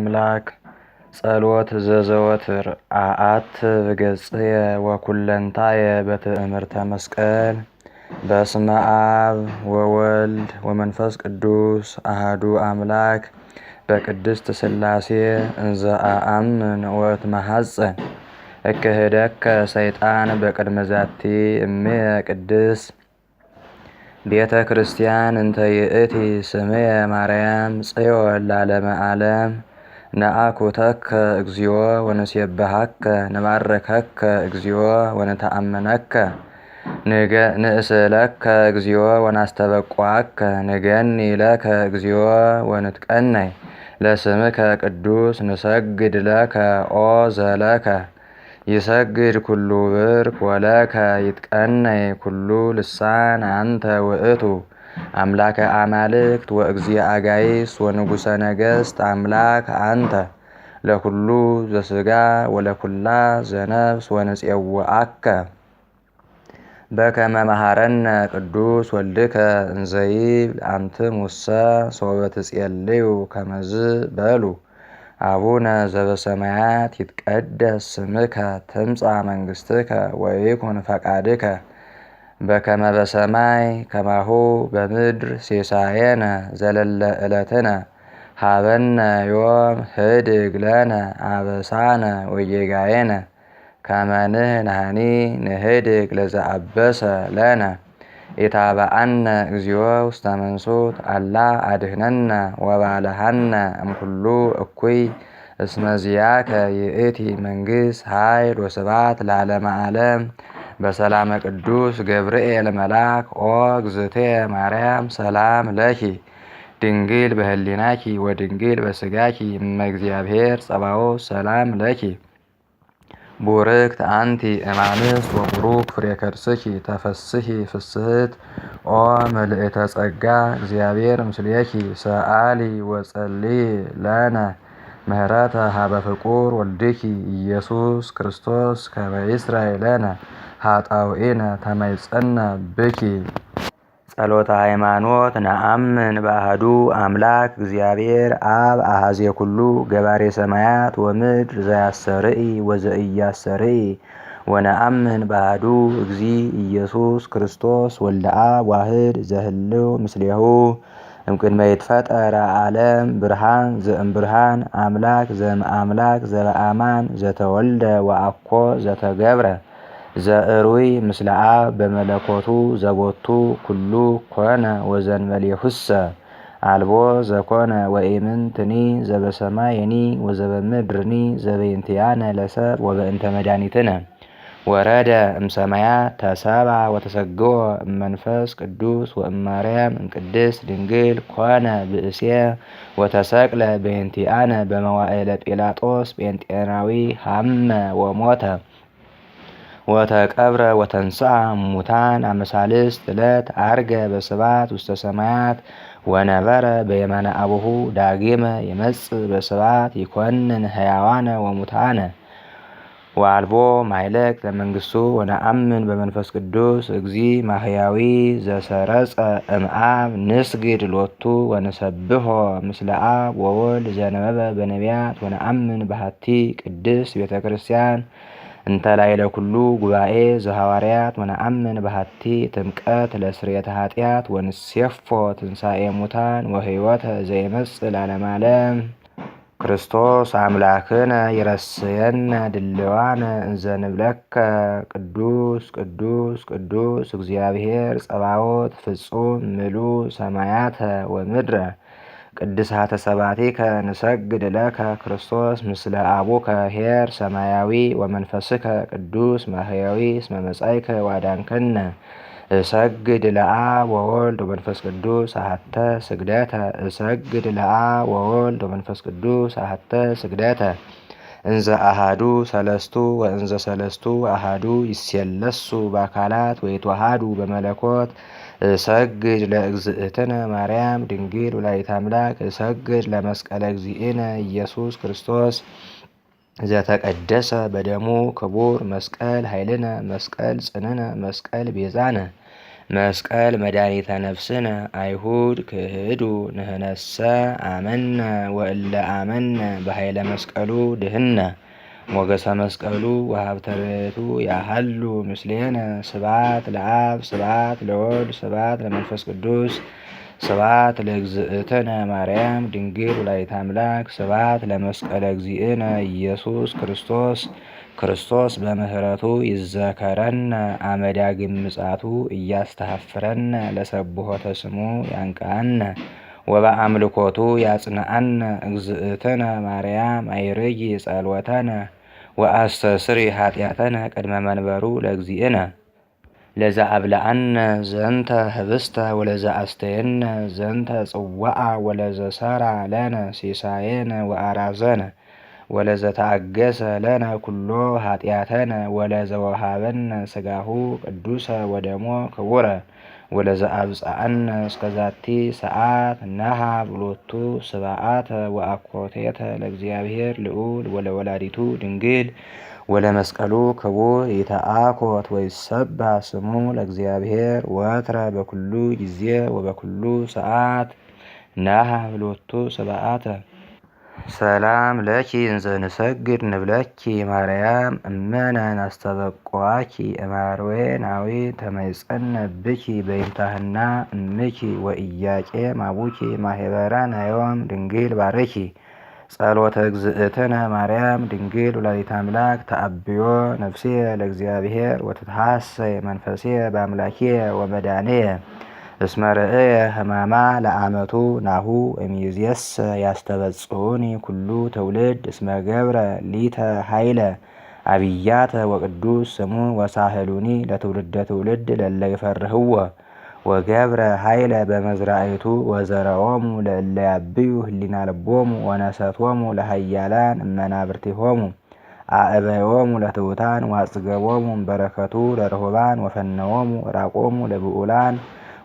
አምላክ ጸሎት ዘዘወትር አአት በገጽየ ወኩለንታየ በትእምርተ መስቀል። በስመ አብ ወወልድ ወመንፈስ ቅዱስ አሃዱ አምላክ በቅድስት ሥላሴ እንዘ አአምን ወእትመሐፀን እክህደከ ሰይጣን በቅድመ ዛቲ እምየ ቅድስ ቤተ ክርስቲያን እንተ ይእቲ ስምየ ማርያም ጽዮን ለዓለመ ዓለም። ነአኩተከ እግዚኦ ወንሴብሐከ ንባርከከ እግዚኦ ወንተአመነከ ንእስለከ እግዚኦ ወናስተበቁዐከ ንገኒ ለከ እግዚኦ ወንትቀነይ ለስምከ ቅዱስ ንሰግድ ለከ ኦ ዘለከ ይሰግድ ኩሉ ብርክ ወለከ ይትቀነይ ኩሉ ልሳን አንተ ውእቱ አምላከ አማልክት ወእግዚአ አጋይስ ወንጉሰ ነገሥት አምላክ አንተ ለኩሉ ዘሥጋ ወለኩላ ዘነፍስ ወንፄውዐከ በከመ መሐረነ ቅዱስ ወልድከ እንዘ ይብል አንትሙሰ ሶበ ትጼልዩ ከመዝ በሉ አቡነ ዘበሰማያት ይትቀደስ ስምከ ትምጻእ መንግሥትከ ወይኩን ፈቃድከ በከመ በሰማይ ከማሁ በምድር ሲሳየነ ዘለለ ዕለትነ ሀበነ ዮም ህድግ ለነ አበሳነ ወጌጋየነ ከመ ንሕነኒ ንህድግ ለዘአበሰ ለነ ኢታብአነ እግዚኦ ውስተ መንሱት አላ አድኅነነ ወባልሐነ እምኩሉ እኩይ እስመ ዚአከ ይእቲ መንግሥት ኃይል ወስብሐት ለዓለመ ዓለም። በሰላመ ቅዱስ ገብርኤል መልአክ ኦ እግዝእትየ ማርያም ሰላም ለኪ ድንግል በህሊናኪ ወድንግል በስጋኪ እመ እግዚአብሔር ጸባኦት ሰላም ለኪ ቡርክት አንቲ እማንስት ወቡሩክ ፍሬ ከርስኪ ተፈስሒ ፍስሕት ኦ መልእተ ጸጋ እግዚአብሔር ምስሌኪ ሰአሊ ወጸልዪ ለነ ምህረተ ሀበ ፍቁር ወልድኪ ኢየሱስ ክርስቶስ ከመ ይስረይ ለነ ኃጣውኢነ ተማይጸነ ብኪ። ጸሎተ ሃይማኖት። ነአምን በአሐዱ አምላክ እግዚአብሔር አብ አሐዜ ኩሉ ገባሬ ሰማያት ወምድር ዘያስተርኢ ወዘኢያስተርኢ ወነአምን በአሐዱ እግዚ ኢየሱስ ክርስቶስ ወልደ አብ ዋህድ ዘህልው ምስሌሁ እምቅድመ ይትፈጠር ዓለም ብርሃን ዘእምብርሃን አምላክ ዘእምአምላክ ዘበአማን ዘተወልደ ወአኮ ዘተገብረ ዘእሩይ ምስለ አብ በመለኮቱ ዘቦቱ ኩሉ ኮነ ወዘንበሌሁሰ አልቦ ዘኮነ ወኢምንትኒ ዘበሰማይኒ ወዘበምድርኒ ዘበእንቲአነ ለሰብእ ወበእንተ መድኃኒትነ ወረደ እምሰማያት ተሰብአ ወተሰግወ እመንፈስ ቅዱስ ወእማርያም እምቅድስት ድንግል ኮነ ብእሴ ወተሰቅለ በእንቲአነ በመዋዕለ ጲላጦስ ጴንጤናዊ ሀመ ወሞተ ወተቀብረ ወተንሥአ እሙታን አመሳልስት ዕለት ዐርገ በስብሐት ውስተ ሰማያት ወነበረ በየማነ አቡሁ ዳግመ ይመጽእ በስብሐት ይኰንን ሕያዋነ ወሙታነ ወአልቦ ማይለቅ ለመንግሥቱ። ወነአምን በመንፈስ ቅዱስ እግዚ ማሕያዊ ዘሰረጸ እምአብ ንስግድ ሎቱ ወንሰብሖ ምስለ አብ ወወልድ ዘነበበ በነቢያት። ወነአምን በሃቲ ቅድስት ቤተ ክርስቲያን እንተ ላዕለ ኩሉ ጉባኤ ዘሐዋርያት። ወነአምን በሃቲ ጥምቀት ለስርየተ ኃጢአት ወንሴፎ ትንሣኤ ሙታን ወሕይወተ ዘይመጽእ ለዓለመ ዓለም። ክርስቶስ አምላክነ ይረስየነ ድልዋነ እንዘ ንብለከ ቅዱስ ቅዱስ ቅዱስ እግዚአብሔር ጸባኦት ፍጹም ምሉእ ሰማያተ ወምድረ። ቅድሳተ ሰባቲከ ንሰግድ ለከ ክርስቶስ ምስለ አቡከ ኄር ሰማያዊ ወመንፈስከ ቅዱስ ማሕያዊ እስመ መጻእከ ዋዳንከነ። እሰግድ ለአብ ወወልድ ወመንፈስ ቅዱስ አሐተ ስግደተ እሰግድ ለአብ ወወልድ ወመንፈስ ቅዱስ አሐተ ስግደተ እንዘ አሐዱ ሰለስቱ ወእንዘ ሰለስቱ አሐዱ ይሴለሱ በአካላት ወይትወሃዱ በመለኮት። እሰግድ ለእግዝእትነ ማርያም ድንግል ወላዲተ አምላክ እሰግድ ለመስቀለ እግዚእነ ኢየሱስ ክርስቶስ ዘተቀደሰ በደሙ ክቡር መስቀል ኃይልነ መስቀል ጽንዕነ መስቀል ቤዛነ መስቀል መድኃኒተ ነፍስነ አይሁድ ክህዱ ንህነሰ አመነ ወእለ አመነ በኃይለ መስቀሉ ድህነ ሞገሰ መስቀሉ ወሀብተ ርቱ ያሃሉ ምስሌነ ስብሐት ለአብ ስብሐት ለወልድ ስብሐት ለመንፈስ ቅዱስ ስብሐት ለእግዝእትነ ማርያም ድንግል ወላዲተ አምላክ ስብሐት ለመስቀለ እግዚእነ ኢየሱስ ክርስቶስ ክርስቶስ በምህረቱ ይዘከረነ አመዳግም ምጻቱ እያስተሐፍረነ ለሰብሖተ ስሙ ያንቃነ ወበአምልኮቱ ያጽንዐነ እግዝእትነ ማርያም አይርጊ ጸልወተነ ወአስተስሪ ኃጢአተነ ቅድመ መንበሩ ለእግዚእነ ለዛ አብልዐነ ዘንተ ህብስተ ወለዛ አስተየነ ዘንተ ጽዋዓ ወለዘ ሰራ ለነ ሲሳየነ ወአራዘነ ወለዘ ተአገሰ ለነ ኩሎ ኃጢአተነ ወለዘ ወሃበነ ስጋሁ ቅዱሰ ወደሞ ክቡረ ወለዘ አብጽዐነ እስከዛቲ ሰዓት ነሃብ ሎቱ ስብሐተ ወአኮቴተ ለእግዚአብሔር ልዑል ወለወላዲቱ ድንግል ወለመስቀሉ ክቡር ይትአኮት ወይሰብሐ ስሙ ለእግዚአብሔር ወትረ በኩሉ ጊዜ ወበኩሉ ሰዓት ነሃብ ሎቱ ስብሐተ። ሰላም ለኪ እንዘ ንሰግድ ንብለኪ ማርያም እመነ ናስተበቁዓኪ እማርዌ ናዊ ተመይጸነ ብኪ በይምታህና እምኪ ወኢያቄም አቡኪ ማህበረ ናዮም ድንግል ባርኪ ጸሎተ እግዝእትነ ማርያም ድንግል ወላዲተ አምላክ ተአብዮ ነፍስየ ለእግዚአብሔር ወትትሐሰይ መንፈስየ በአምላክየ ወመድኃኒየ እስመ ርእየ ሕማማ ለአመቱ ናሁ እምይእዜሰ ያስተበጽሑኒ ኩሉ ትውልድ እስመ ገብረ ሊተ ኃይለ አብያተ ወቅዱስ ስሙ ወሳህሉኒ ለትውልደ ትውልድ ለለ ይፈርህዎ ወገብረ ኃይለ በመዝራእቱ ወዘረኦሙ ለእለ ያብዩ ህሊና ልቦሙ ወነሰቶሙ ለኃያላን እመናብርቲሆሙ አእበዮሙ ለትሑታን ዋጽገቦሙ በረከቱ ለርሁባን ወፈነዎሙ ራቆሙ ለብዑላን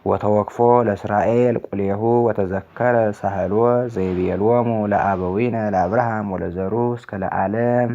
ወተወክፎ ለእስራኤል ቁሌሁ ወተዘከረ ሳህልዎ ዘይቤልዎሙ ለአበዊነ ለአብርሃም ወለዘሩ እስከ ለዓለም